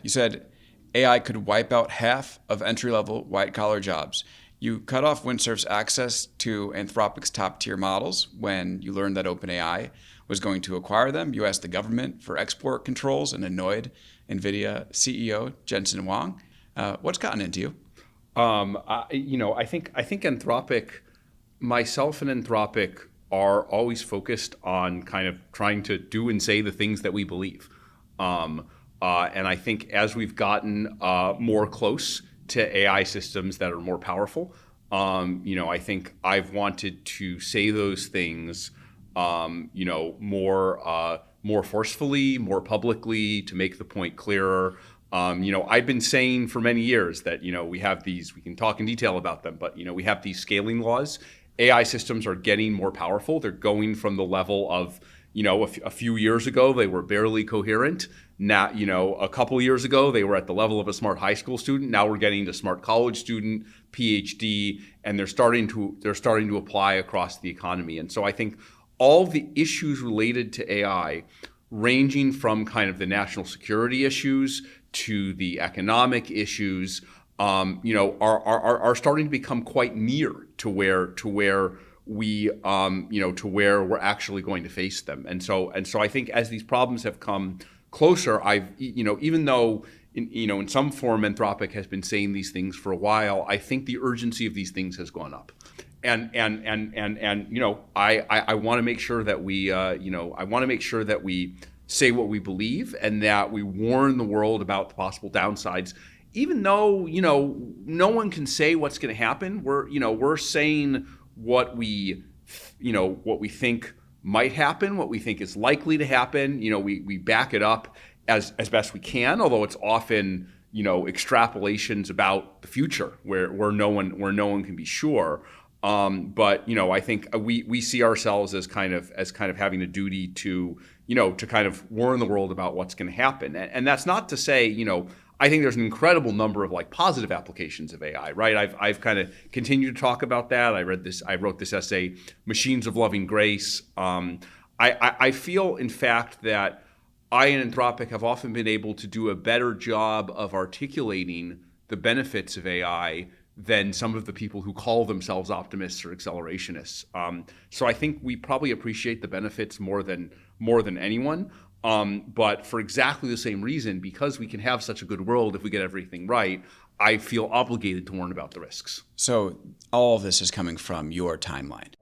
You said AI could wipe out half of entry-level white-collar jobs. You cut off Windsurf's access to Anthropic's top-tier models when you learned that OpenAI was going to acquire them. You asked the government for export controls and annoyed NVIDIA CEO Jensen Huang. What's gotten into you? I think Anthropic, myself and Anthropic are always focused on kind of trying to do and say the things that we believe. And I think as we've gotten more close to AI systems that are more powerful, I think I've wanted to say those things, more forcefully, more publicly, to make the point clearer. I've been saying for many years that, we have these, we can talk in detail about them, but, we have these scaling laws. AI systems are getting more powerful. They're going from the level of, a few years ago, they were barely coherent. Now, a couple years ago, they were at the level of a smart high school student. Now we're getting to smart college student, PhD, and they're starting to apply across the economy. And so I think all the issues related to AI, ranging from kind of the national security issues to the economic issues, are starting to become quite near to where we to where we're actually going to face them. And so I think as these problems have come closer, even though in some form Anthropic has been saying these things for a while, I think the urgency of these things has gone up. And I want to make sure that we say what we believe and that we warn the world about the possible downsides. Even though no one can say what's going to happen, we're saying what we think might happen, what we think is likely to happen. We back it up as best we can, although it's often extrapolations about the future where no one can be sure. But I think we see ourselves as kind of having a duty to kind of warn the world about what's going to happen. And that's not to say, I think there's an incredible number of positive applications of AI, right? I've kind of continued to talk about that. I wrote this essay, Machines of Loving Grace. I feel, in fact, that I and Anthropic have often been able to do a better job of articulating the benefits of AI than some of the people who call themselves optimists or accelerationists. So I think we probably appreciate the benefits more than anyone. But for exactly the same reason, because we can have such a good world if we get everything right, I feel obligated to warn about the risks. So all of this is coming from your timeline.